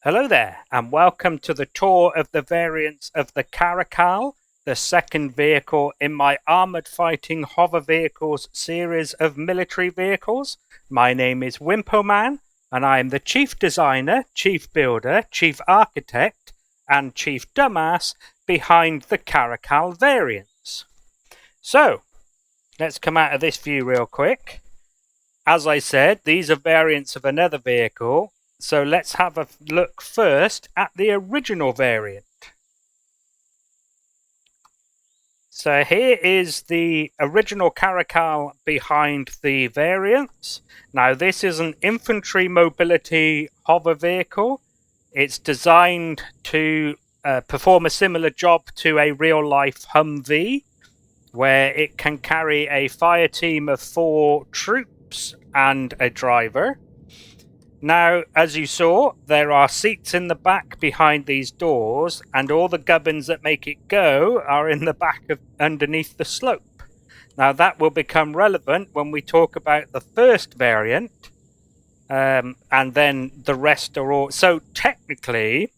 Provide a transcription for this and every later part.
Hello there, and welcome to the tour of the variants of the Caracal, the second vehicle in my Armoured Fighting Hover Vehicles series of military vehicles. My name is Wimpoman, and I am the Chief Designer, Chief Builder, Chief Architect, and Chief Dumbass behind the Caracal variants. So, let's come out of this view real quick. As I said, these are variants of another vehicle. So let's have a look first at the original variant. So here is the original Caracal behind the variants. Now this is an infantry mobility hover vehicle. It's designed to perform a similar job to a real-life Humvee, where it can carry a fire team of 4 troops and a driver. Now, as you saw, there are seats in the back behind these doors, and all the gubbins that make it go are in the back of underneath the slope. Now, that will become relevant when we talk about the first variant, and then the rest are all... So, technically,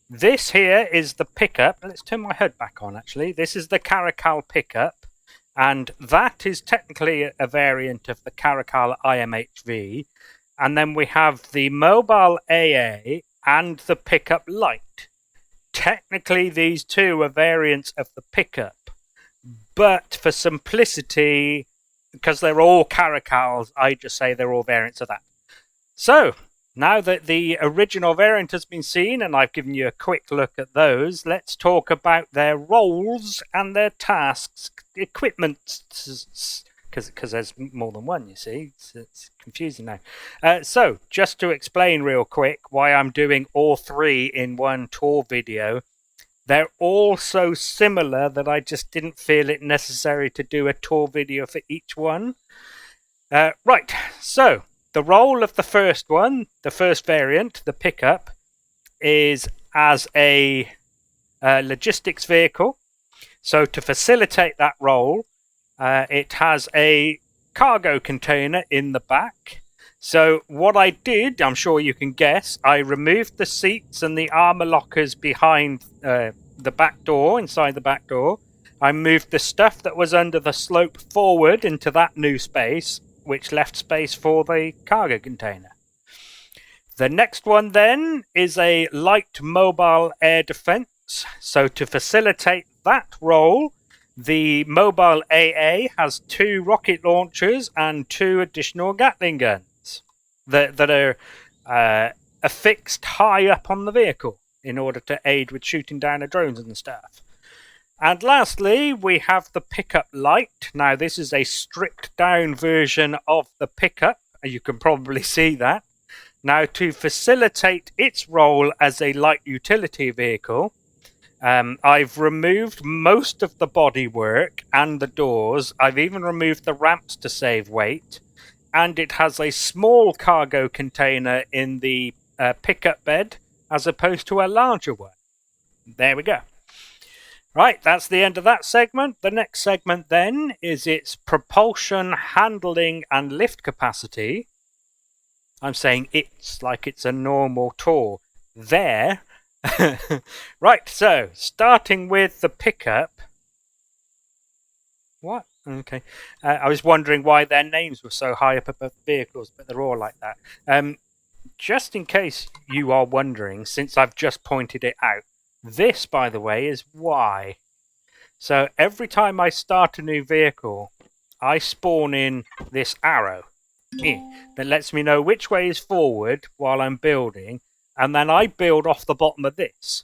this here is the pickup. Let's turn my HUD back on, actually. This is the Caracal Pickup, and that is technically a variant of the Caracal IMHV. And then we have the mobile AA and the pickup Lite. Technically, these two are variants of the pickup. But for simplicity, because they're all Caracals, I just say they're all variants of that. So, now that the original variant has been seen, and I've given you a quick look at those, let's talk about their roles and their tasks, equipment. Because there's more than one, you see. It's confusing now. So, just to explain real quick why I'm doing all 3 in one tour video, they're all so similar that I just didn't feel it necessary to do a tour video for each one. Right, so the role of the first one, the first variant, the pickup, is as a logistics vehicle. So, to facilitate that role, it has a cargo container in the back. So what I did, I'm sure you can guess, I removed the seats and the armor lockers behind the back door, inside the back door. I moved the stuff that was under the slope forward into that new space, which left space for the cargo container. The next one then is a light mobile air defense. So to facilitate that role, the mobile AA has 2 rocket launchers and 2 additional Gatling guns that are affixed high up on the vehicle in order to aid with shooting down the drones and stuff. And lastly, we have the pickup Lite. Now, this is a stripped down version of the pickup, and you can probably see that. Now, to facilitate its role as a light utility vehicle, I've removed most of the bodywork and the doors. I've even removed the ramps to save weight. And it has a small cargo container in the pickup bed as opposed to a larger one. There we go. Right, that's the end of that segment. The next segment then is its propulsion, handling, and lift capacity. I'm saying it's like it's a normal tour. There. Right, so starting with the pickup. What? Okay. I was wondering why their names were so high up above vehicles, but they're all like that. Just in case you are wondering, since I've just pointed it out, this, by the way, is why. So every time I start a new vehicle, I spawn in this arrow that lets me know which way is forward while I'm building. And then I build off the bottom of this.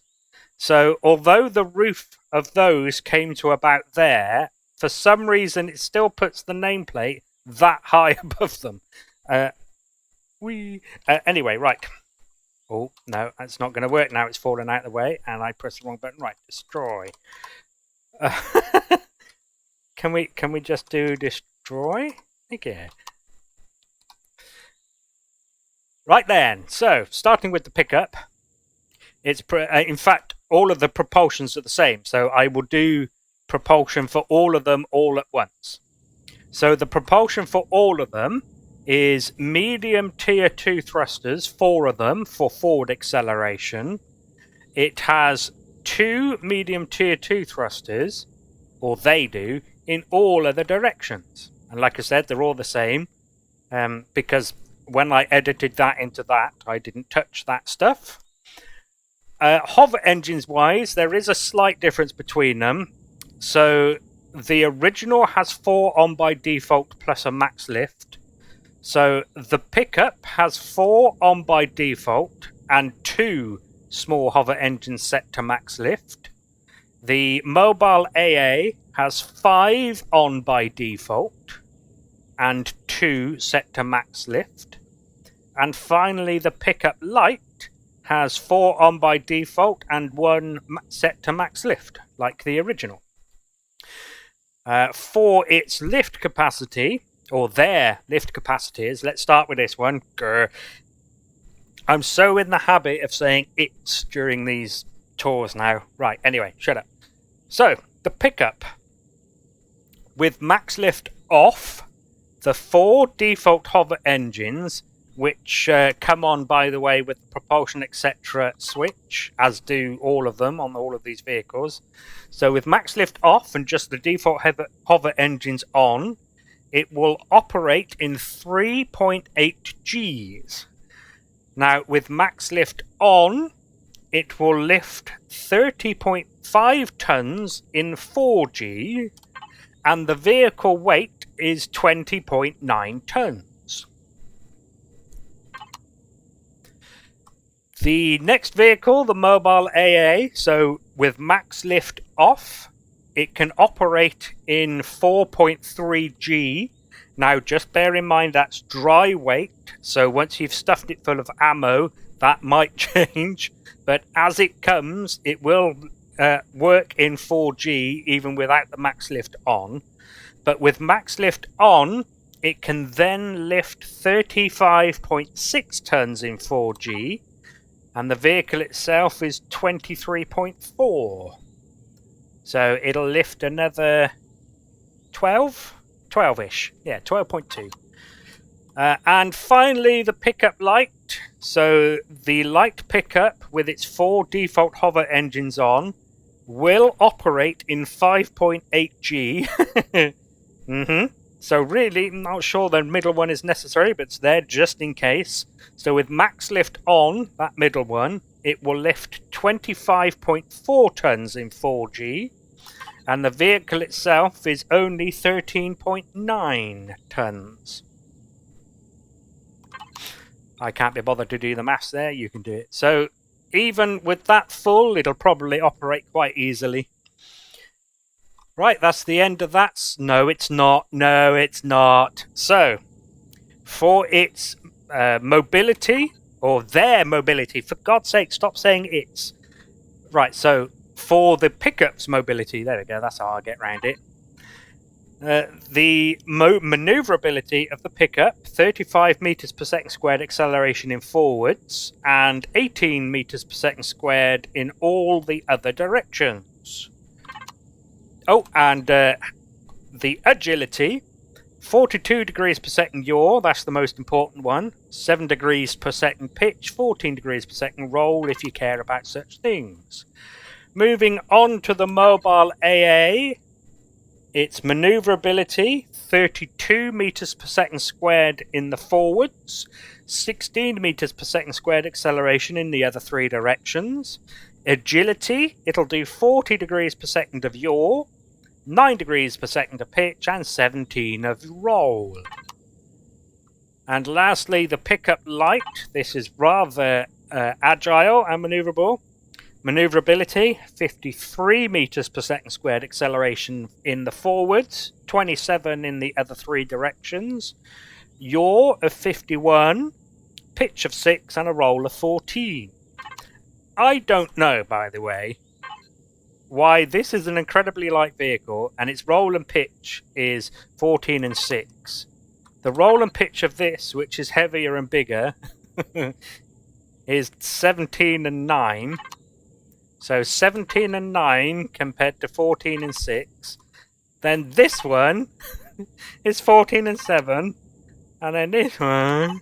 So although the roof of those came to about there, for some reason it still puts the nameplate that high above them. Anyway, right. Oh, no, that's not going to work now. It's fallen out of the way, and I pressed the wrong button. Right, destroy. Can we just do destroy? Okay. Right then, so starting with the pickup, it's in fact all of the propulsions are the same. So I will do propulsion for all of them all at once. So the propulsion for all of them is medium tier 2 thrusters, 4 of them for forward acceleration. It has 2 medium tier 2 thrusters, or they do, in all other directions. And like I said, they're all the same, because when I edited that into that, I didn't touch that stuff. Hover engines wise, there is a slight difference between them. So the original has 4 on by default plus a max lift. So the pickup has 4 on by default and 2 small hover engines set to max lift. The mobile AA has 5 on by default and 2 set to max lift. And finally, the pickup Lite has 4 on by default and 1 set to max lift, like the original. For its lift capacity, or their lift capacities, let's start with this one. Grr. I'm so in the habit of saying it during these tours now. Right, anyway, shut up. So, the pickup. With max lift off, the 4 default hover engines, which come on, by the way, with the propulsion, etc. switch, as do all of them on all of these vehicles. So with max lift off and just the default hover engines on, it will operate in 3.8 Gs. Now, with max lift on, it will lift 30.5 tons in 4G, and the vehicle weight is 20.9 tons. The next vehicle, the mobile AA, so with max lift off, it can operate in 4.3 G. Now, just bear in mind that's dry weight, so once you've stuffed it full of ammo, that might change. But as it comes, it will work in 4G even without the max lift on. But with max lift on, it can then lift 35.6 tons in 4G, and the vehicle itself is 23.4. So it'll lift another 12-ish. Yeah, 12.2. And finally, the pickup Lite. So the Lite pickup, with its 4 default hover engines on, will operate in 5.8 G. So really, I'm not sure the middle one is necessary, but it's there just in case. So with max lift on, that middle one, it will lift 25.4 tons in 4G. And the vehicle itself is only 13.9 tons. I can't be bothered to do the maths there, you can do it. So even with that full, it'll probably operate quite easily. Right, that's the end of that. No, it's not. No, it's not. So, for its mobility, or their mobility, for God's sake, stop saying it's. Right, so for the pickup's mobility, there we go, that's how I get around it. The maneuverability of the pickup, 35 meters per second squared acceleration in forwards, and 18 meters per second squared in all the other directions. Oh, and the agility, 42 degrees per second yaw, that's the most important one. 7 degrees per second pitch, 14 degrees per second roll, if you care about such things. Moving on to the mobile AA, its maneuverability, 32 meters per second squared in the forwards, 16 meters per second squared acceleration in the other 3 directions. Agility, it'll do 40 degrees per second of yaw, 9 degrees per second of pitch, and 17 of roll. And lastly, the pickup Lite. This is rather agile and maneuverable. Maneuverability, 53 meters per second squared acceleration in the forwards, 27 in the other 3 directions. Yaw of 51, pitch of 6, and a roll of 14. I don't know, by the way, why this is an incredibly light vehicle and its roll and pitch is 14 and 6. The roll and pitch of this, which is heavier and bigger, is 17 and 9. So 17 and 9 compared to 14 and 6. Then this one is 14 and 7. And then this one,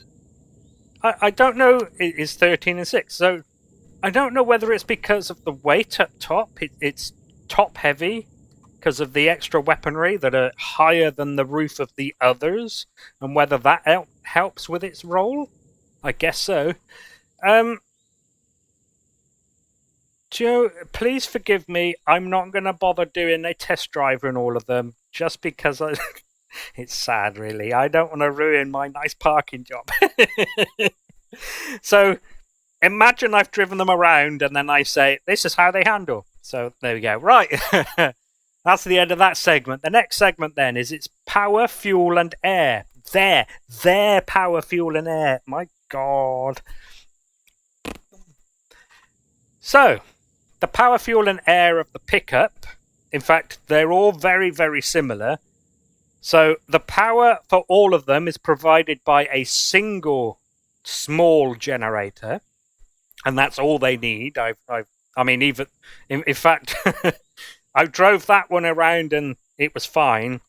I don't know, is 13 and 6. So I don't know whether it's because of the weight at top. It's top heavy because of the extra weaponry that are higher than the roof of the others, and whether that helps with its role. I guess so. Joe, please forgive me. I'm not going to bother doing a test drive in all of them, just because it's sad, really. I don't want to ruin my nice parking job. So imagine I've driven them around and then I say, this is how they handle. So there we go. Right. That's the end of that segment. The next segment then is its power, fuel, and air. Their power, fuel, and air. My God. So, the power, fuel, and air of the pickup, in fact, they're all very, very similar. So, the power for all of them is provided by a single small generator, and that's all they need. I mean, even in fact, I drove that one around and it was fine.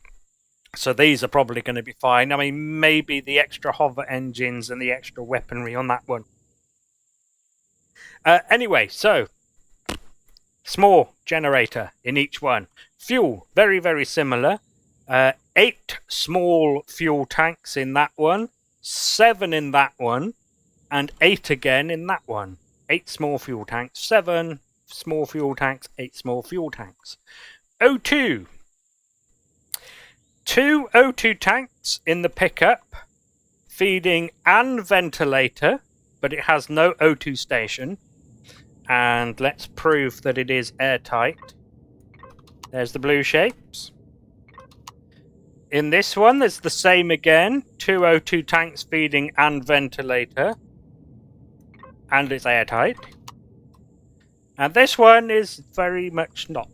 So these are probably going to be fine. I mean, maybe the extra hover engines and the extra weaponry on that one. Anyway, so small generator in each one. Fuel, very, very similar. 8 small fuel tanks in that one, 7 in that one, and 8 again in that one. 8 small fuel tanks, 7 small fuel tanks, 8 small fuel tanks. O2. 2 O2 tanks in the pickup, feeding and ventilator, but it has no O2 station. And let's prove that it is airtight. There's the blue shapes. In this one, there's the same again. 2 O2 tanks feeding and ventilator. And it's airtight. And this one is very much not.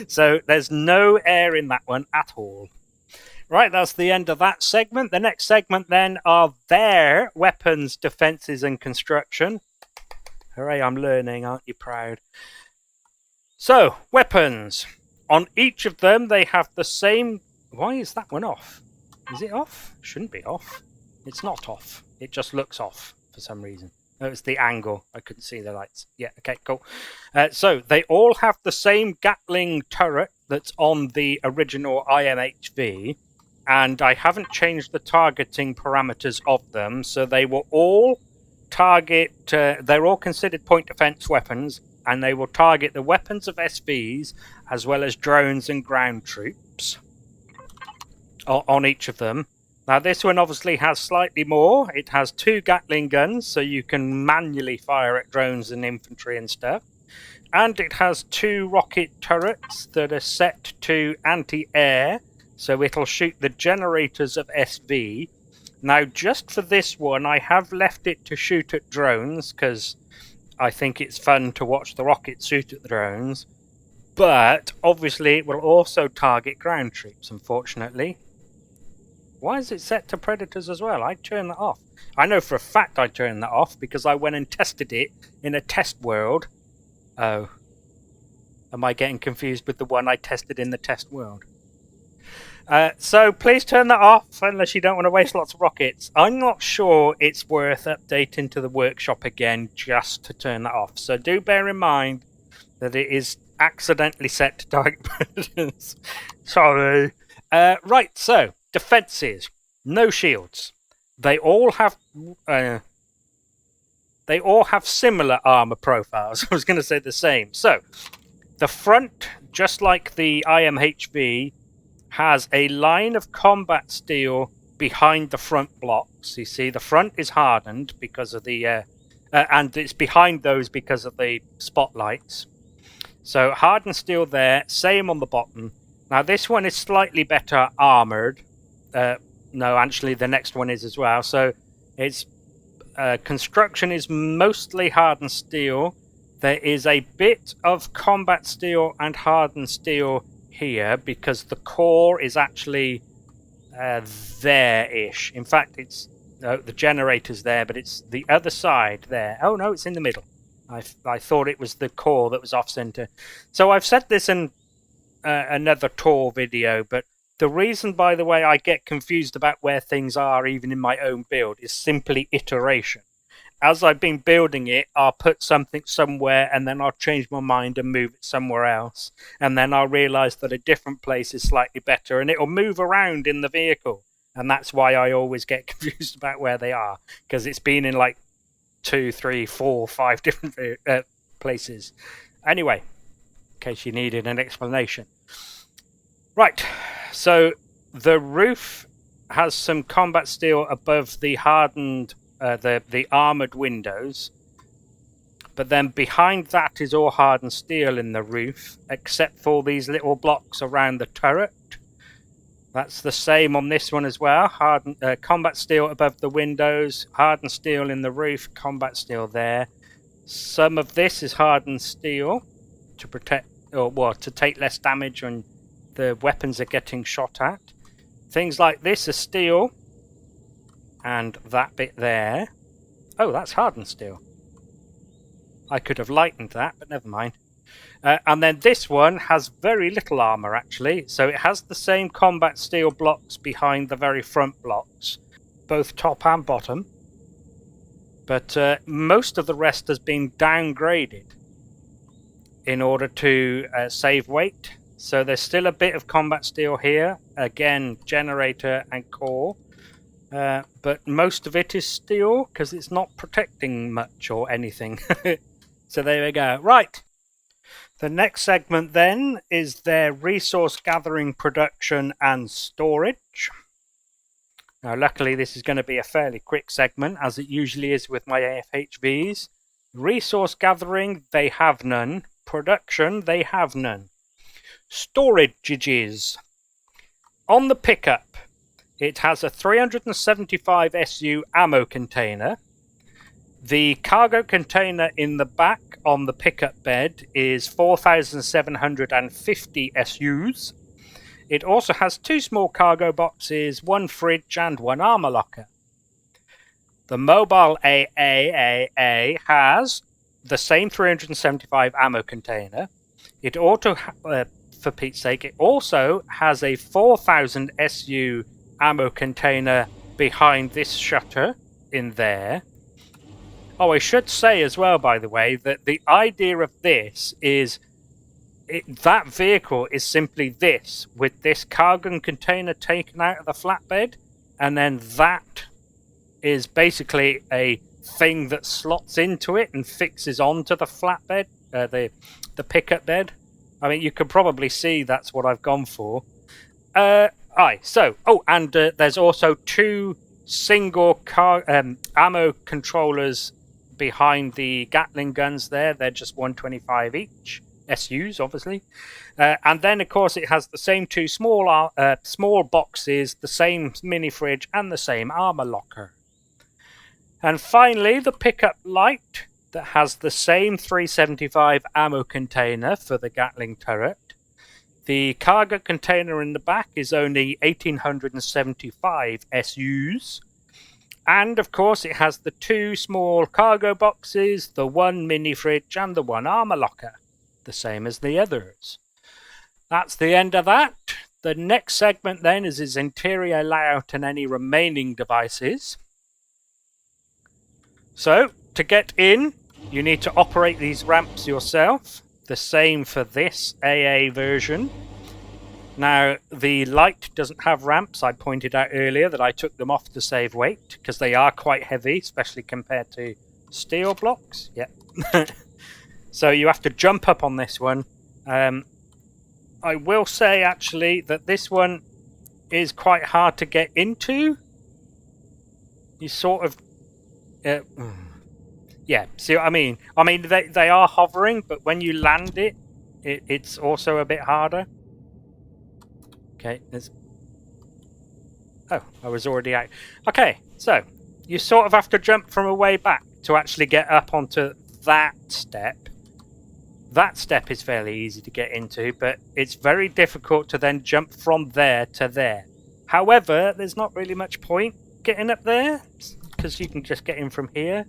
So there's no air in that one at all. Right, that's the end of that segment. The next segment then are their weapons, defenses, and construction. Hooray, I'm learning, aren't you proud? So, weapons. On each of them, they have the same... Why is that one off? Is it off? Shouldn't be off. It's not off. It just looks off for some reason. No, it's the angle. I couldn't see the lights. Yeah, okay, cool. So, they all have the same Gatling turret that's on the original IMHV, and I haven't changed the targeting parameters of them, so they will all target... they're all considered point defense weapons, and they will target the weapons of SVs, as well as drones and ground troops on each of them. Now, this one obviously has slightly more. It has 2 Gatling guns, so you can manually fire at drones and infantry and stuff. And it has 2 rocket turrets that are set to anti-air, so it'll shoot the generators of SV. Now, just for this one, I have left it to shoot at drones, because I think it's fun to watch the rockets shoot at the drones. But, obviously, it will also target ground troops, unfortunately. Why is it set to predators as well? I turned that off. I know for a fact I turned that off because I went and tested it in a test world. Oh. Am I getting confused with the one I tested in the test world? So please turn that off unless you don't want to waste lots of rockets. I'm not sure it's worth updating to the workshop again just to turn that off. So do bear in mind that it is accidentally set to target predators. Sorry. Right, so defenses. No shields. They all have similar armor profiles. I was going to say the same. So the front, just like the IMHV, has a line of combat steel behind the front blocks. You see, the front is hardened because of the and it's behind those because of the spotlights. So hardened steel there, same on the bottom. Now this one is slightly better armored. No, actually the next one is as well. So its construction is mostly hardened steel. There is a bit of combat steel and hardened steel here because the core is actually there-ish. In fact, it's the generator's there, but it's the other side there. Oh no, it's in the middle. I thought it was the core that was off-center. So I've said this in another tour video, but The reason, by the way, I get confused about where things are, even in my own build, is simply iteration. As I've been building it, I'll put something somewhere and then I'll change my mind and move it somewhere else. And then I'll realize that a different place is slightly better and it'll move around in the vehicle. And that's why I always get confused about where they are, because it's been in like 2, 3, 4, 5 different places. Anyway, in case you needed an explanation. Right, so the roof has some combat steel above the hardened, the armoured windows. But then behind that is all hardened steel in the roof, except for these little blocks around the turret. That's the same on this one as well. Hardened, combat steel above the windows, hardened steel in the roof, combat steel there. Some of this is hardened steel to protect, or well, to take less damage when the weapons are getting shot at. Things like this are steel, and that bit there. Oh, that's hardened steel. I could have lightened that, but never mind. And then this one has very little armor, actually. So it has the same combat steel blocks behind the very front blocks, both top and bottom. But most of the rest has been downgraded in order to save weight. So there's still a bit of combat steel here. Again, generator and core. But most of it is steel because it's not protecting much or anything. So there we go. Right. The next segment then is their resource gathering, production and storage. Now luckily this is going to be a fairly quick segment, as it usually is with my AFHVs. Resource gathering, they have none. Production, they have none. Storages. On the pickup, it has a 375 SU ammo container. The cargo container in the back on the pickup bed is 4,750 SUs. It also has 2 small cargo boxes, 1 fridge and 1 armor locker. The mobile AAAA has the same 375 ammo container. It also, for Pete's sake, it also has a 4,000 SU ammo container behind this shutter in there. Oh, I should say as well, by the way, that the idea of this is that vehicle is simply this, with this cargo container taken out of the flatbed, and then that is basically a thing that slots into it and fixes onto the flatbed, the pickup bed. I mean, you can probably see that's what I've gone for. And there's also 2 single ammo controllers behind the Gatling guns there. They're just 125 each. SUs, obviously. And then, of course, it has the same 2 small boxes, the same mini fridge, and the same armor locker. And finally, the pickup Lite that has the same 375 ammo container for the Gatling turret. The cargo container in the back is only 1,875 SUs. And, of course, it has the 2 small cargo boxes, the 1 mini fridge, and the 1 armor locker. The same as the others. That's the end of that. The next segment then is his interior layout and any remaining devices. So, to get in, you need to operate these ramps yourself. The same for this AA version. Now, the Lite doesn't have ramps. I pointed out earlier that I took them off to save weight, because they are quite heavy, especially compared to steel blocks. Yep. So you have to jump up on this one. I will say, actually, that this one is quite hard to get into. You sort of... yeah, see what I mean? I mean, they are hovering, but when you land it, it's also a bit harder. Okay, there's... Oh, I was already out. Okay, so you sort of have to jump from a way back to actually get up onto that step. That step is fairly easy to get into, but it's very difficult to then jump from there to there. However, there's not really much point getting up there, because you can just get in from here.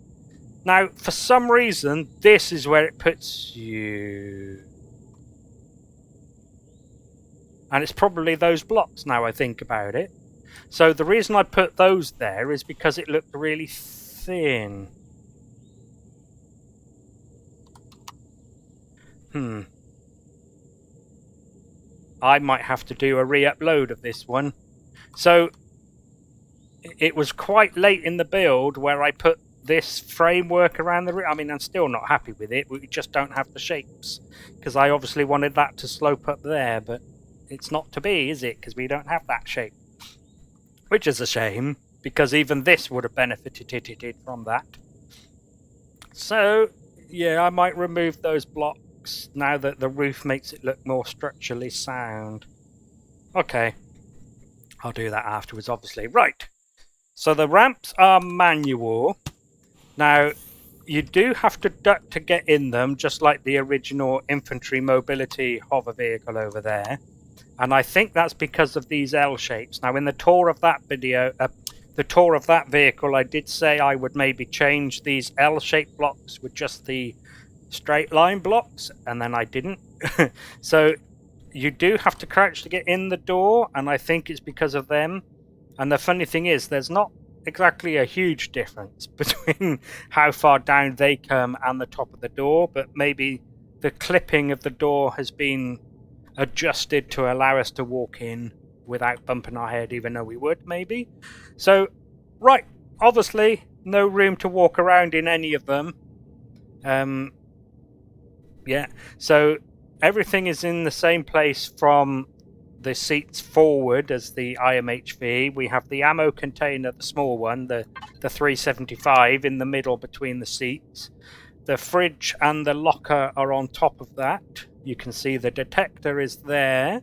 Now, for some reason, this is where it puts you. And it's probably those blocks now I think about it. So the reason I put those there is because it looked really thin. I might have to do a re-upload of this one. So it was quite late in the build where I put this framework around the... I mean, I'm still not happy with it. We just don't have the shapes. Because I obviously wanted that to slope up there, but it's not to be, is it? Because we don't have that shape. Which is a shame, because even this would have benefited from that. So, yeah, I might remove those blocks now that the roof makes it look more structurally sound. Okay. I'll do that afterwards, obviously. Right. So the ramps are manual. Now, you do have to duck to get in them, just like the original infantry mobility hover vehicle over there. And I think that's because of these L shapes. Now, in the tour of that video, the tour of that vehicle, I did say I would maybe change these L-shaped blocks with just the straight line blocks, and then I didn't. So you do have to crouch to get in the door, and I think it's because of them. And the funny thing is, there's not exactly a huge difference between how far down they come and the top of the door, but maybe the clipping of the door has been adjusted to allow us to walk in without bumping our head, even though we would, maybe. So, right, obviously, no room to walk around in any of them. Yeah, so everything is in the same place from the seats forward as the IMHV. We have the ammo container, the small one, the 375 in the middle between the seats. The fridge and the locker are on top of that. You can see the detector is there.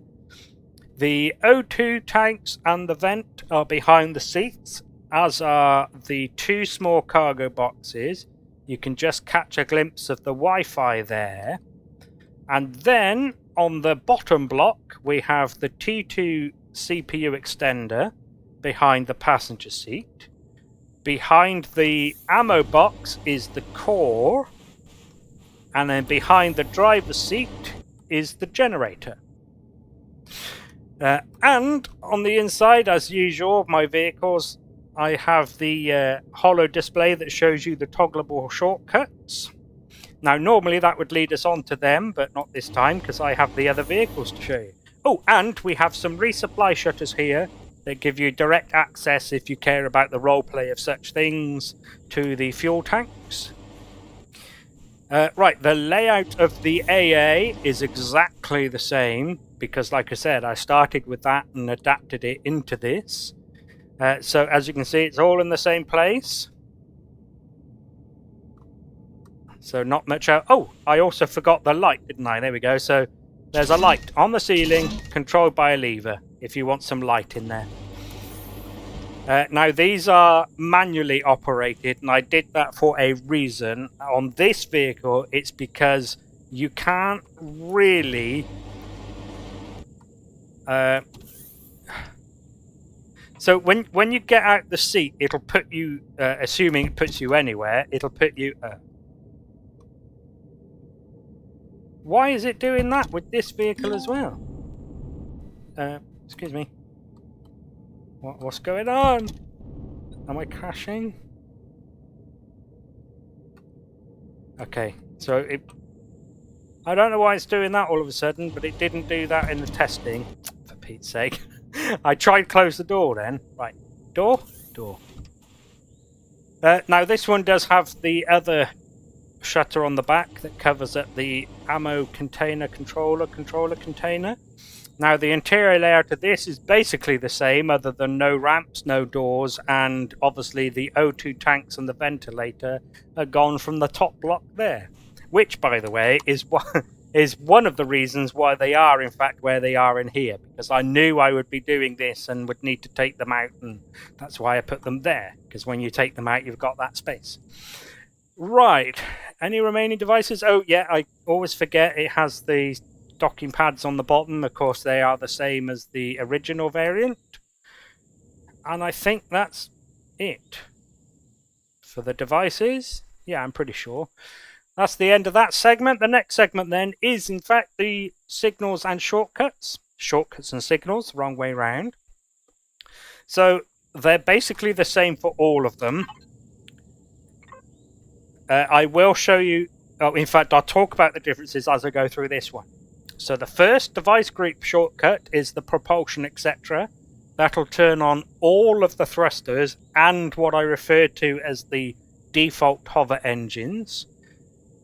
The O2 tanks and the vent are behind the seats, as are the two small cargo boxes. You can just catch a glimpse of the Wi-Fi there. And then on the bottom block, we have the T2 CPU extender behind the passenger seat. Behind the ammo box is the core. And then behind the driver's seat is the generator. And on the inside, as usual, of my vehicles, I have the holo display that shows you the toggleable shortcuts. Now, normally that would lead us on to them, but not this time, because I have the other vehicles to show you. Oh, and we have some resupply shutters here that give you direct access, if you care about the roleplay of such things, to the fuel tanks. Right, the layout of the AA is exactly the same, because like I said, I started with that and adapted it into this. So as you can see, it's all in the same place. So not much out. Oh, I also forgot the light, didn't I? There we go. So there's a light on the ceiling, controlled by a lever, if you want some light in there. Now, these are manually operated, and I did that for a reason. On this vehicle, it's because you can't really... So when you get out the seat, it'll put you, assuming it puts you anywhere, it'll put you... Why is it doing that with this vehicle as well? Excuse me. What's going on? Am I crashing? Okay, so I don't know why it's doing that all of a sudden, but it didn't do that in the testing, for Pete's sake. I tried to close the door then. Right, door. Now this one does have the other shutter on the back that covers up the ammo container controller container. Now, the interior layout of this is basically the same, other than no ramps, no doors, and obviously the O2 tanks and the ventilator are gone from the top block there. Which, by the way, is one of the reasons why they are, in fact, where they are in here. Because I knew I would be doing this and would need to take them out, and that's why I put them there. Because when you take them out, you've got that space. Right. Any remaining devices? Oh, yeah, I always forget it has the docking pads on the bottom. Of course, they are the same as the original variant. And I think that's it for the devices. Yeah, I'm pretty sure. That's the end of that segment. The next segment then is, in fact, the signals and shortcuts. shortcuts and signals, wrong way round. So they're basically the same for all of them. I will show you, in fact, I'll talk about the differences as I go through this one. So the first device group shortcut is the propulsion, etc. That'll turn on all of the thrusters and what I refer to as the default hover engines.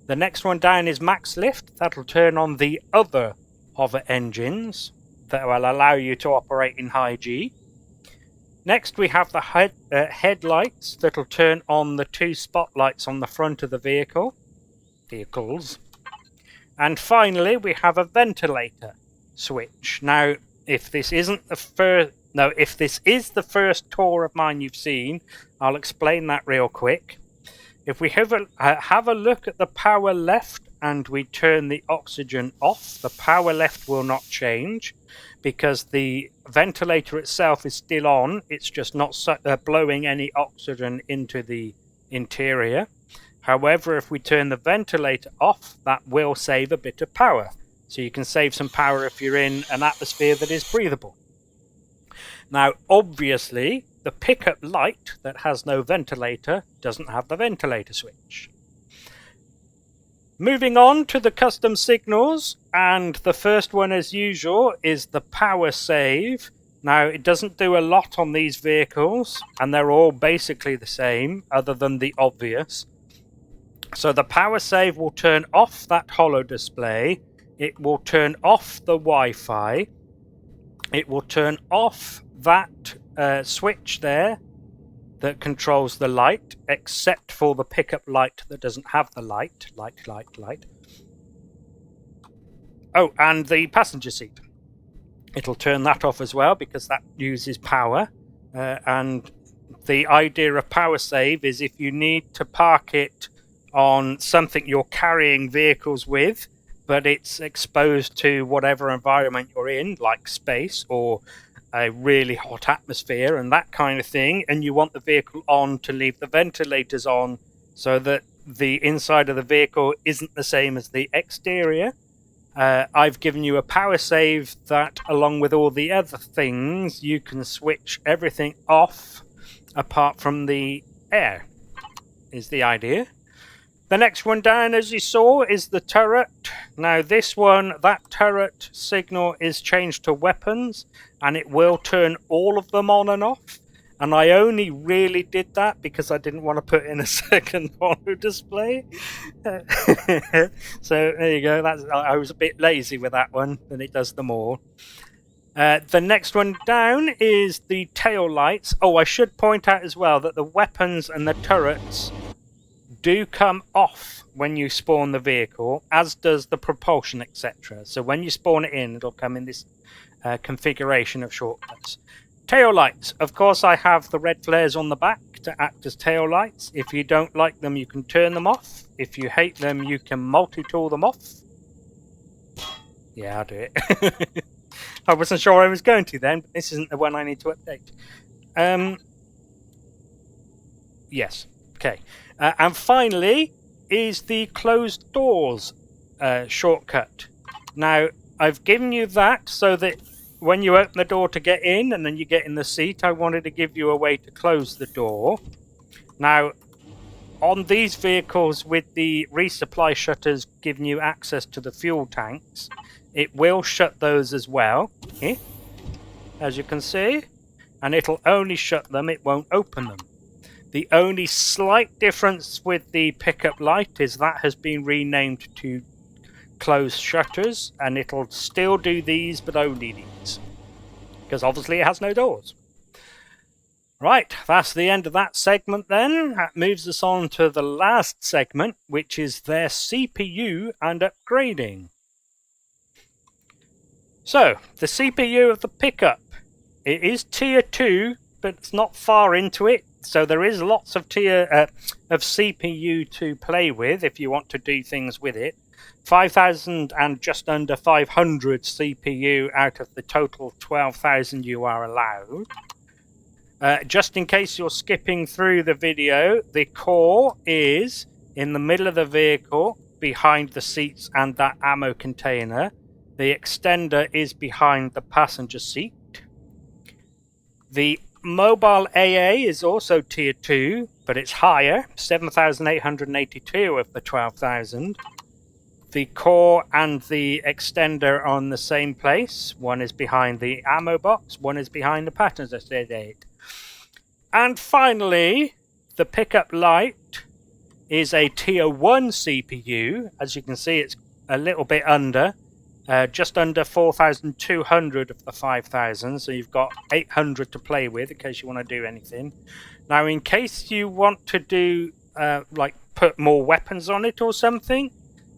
The next one down is max lift. That'll turn on the other hover engines that will allow you to operate in high G. Next we have the headlights that'll turn on the 2 spotlights on the front of the vehicles. And finally we have a ventilator switch. Now if this isn't the first, if this is the first tour of mine you've seen, I'll explain that real quick. If we have a look at the power left and we turn the oxygen off, the power left will not change because the ventilator itself is still on. It's just not blowing any oxygen into the interior. However, if we turn the ventilator off, that will save a bit of power. So you can save some power if you're in an atmosphere that is breathable. Now, obviously, the pickup Lite that has no ventilator doesn't have the ventilator switch. Moving on to the custom signals, and the first one as usual is the power save. Now it doesn't do a lot on these vehicles and they're all basically the same other than the obvious. So the power save will turn off that holo display, it will turn off the Wi-Fi, it will turn off that switch there that controls the light, except for the pickup light that doesn't have the light. Oh, and the passenger seat. It'll turn that off as well because that uses power. And the idea of power save is if you need to park it on something you're carrying vehicles with, but it's exposed to whatever environment you're in, like space or a really hot atmosphere and that kind of thing, and you want the vehicle on to leave the ventilators on so that the inside of the vehicle isn't the same as the exterior. I've given you a power save that, along with all the other things, you can switch everything off apart from the air, is the idea. The next one down, as you saw, is the turret. Now this one, that turret signal is changed to weapons, and it will turn all of them on and off. And I only really did that because I didn't want to put in a second holo display. So there you go. I was a bit lazy with that one, and it does them all. The next one down is the tail lights. Oh, I should point out as well that the weapons and the turrets do come off when you spawn the vehicle, as does the propulsion, etc. So when you spawn it in, it'll come in this configuration of shortcuts. Tail lights. Of course, I have the red flares on the back to act as tail lights. If you don't like them, you can turn them off. If you hate them, you can multi-tool them off. Yeah, I'll do it. I wasn't sure I was going to then, but this isn't the one I need to update. Yes. Okay. And finally is the closed doors shortcut. Now, I've given you that so that when you open the door to get in and then you get in the seat, I wanted to give you a way to close the door. Now, on these vehicles with the resupply shutters giving you access to the fuel tanks, it will shut those as well, as you can see, and it'll only shut them, it won't open them. The only slight difference with the pickup light is that has been renamed to closed shutters, and it'll still do these, but only these, because obviously it has no doors. Right, that's the end of that segment then. That moves us on to the last segment, which is their CPU and upgrading. So, the CPU of the pickup. It is tier 2, but it's not far into it. So there is lots of CPU to play with if you want to do things with it. 5,000 and just under 500 CPU out of the total 12,000 you are allowed. Just in case you're skipping through the video, the core is in the middle of the vehicle, behind the seats and that ammo container. The extender is behind the passenger seat. The mobile AA is also tier 2, but it's higher, 7,882 of the 12,000. The core and the extender are on the same place. One is behind the ammo box, one is behind the passenger seat. And finally, the pickup Lite is a tier 1 CPU. As you can see, it's a little bit under, just under 4,200 of the 5,000, so you've got 800 to play with in case you want to do anything. Now, in case you want to do, like, put more weapons on it or something,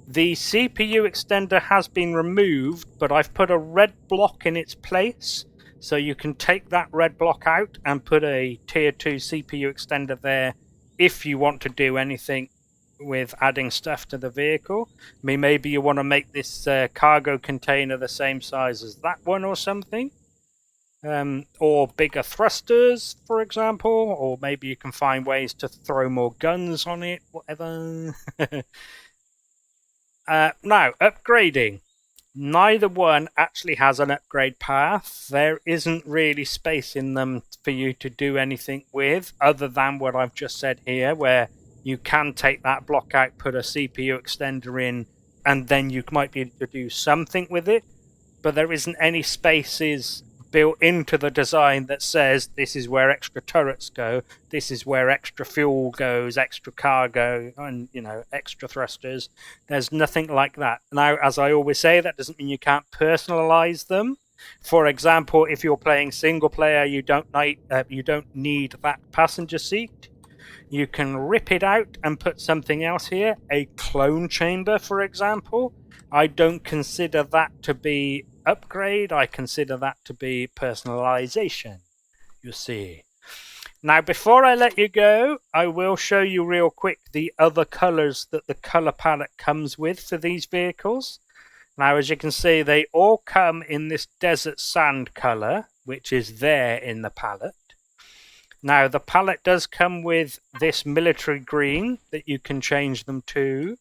the CPU extender has been removed, but I've put a red block in its place, so you can take that red block out and put a tier 2 CPU extender there if you want to do anything with adding stuff to the vehicle. I mean, maybe you want to make this cargo container the same size as that one or something. Or bigger thrusters, for example, or maybe you can find ways to throw more guns on it, whatever. Now, upgrading. Neither one actually has an upgrade path. There isn't really space in them for you to do anything with, other than what I've just said here, where you can take that block out, put a CPU extender in, and then you might be able to do something with it. But there isn't any spaces built into the design that says this is where extra turrets go, this is where extra fuel goes, extra cargo, and, you know, extra thrusters. There's nothing like that. Now, as I always say, that doesn't mean you can't personalize them. For example, if you're playing single player, you don't need that passenger seat. You can rip it out and put something else here, a clone chamber, for example. I don't consider that to be upgrade, I consider that to be personalization, you see. Now, before I let you go, I will show you real quick the other colors that the color palette comes with for these vehicles. Now, as you can see, they all come in this desert sand color, which is there in the palette. Now, the palette does come with this military green that you can change them to.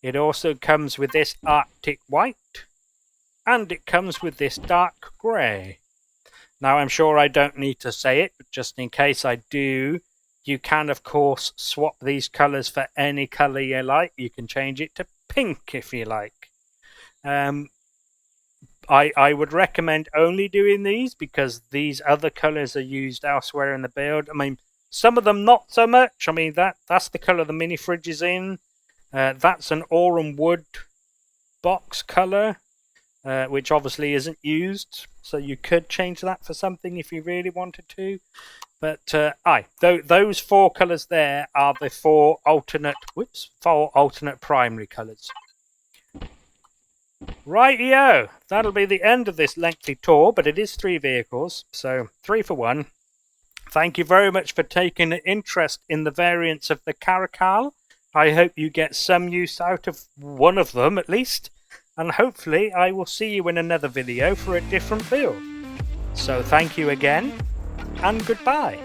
It also comes with this Arctic white. And it comes with this dark grey. Now, I'm sure I don't need to say it, but just in case I do, you can, of course, swap these colours for any colour you like. You can change it to pink if you like. I would recommend only doing these because these other colours are used elsewhere in the build. I mean, some of them not so much. I mean, that's the colour the mini fridge is in. That's an aurum wood box colour. Which obviously isn't used, so you could change that for something if you really wanted to. But those four colours there are the four alternate primary colours. Rightio, that'll be the end of this lengthy tour, but it is 3 vehicles, so 3 for 1. Thank you very much for taking an interest in the variants of the Caracal. I hope you get some use out of one of them at least. And hopefully I will see you in another video for a different build. So thank you again, and goodbye.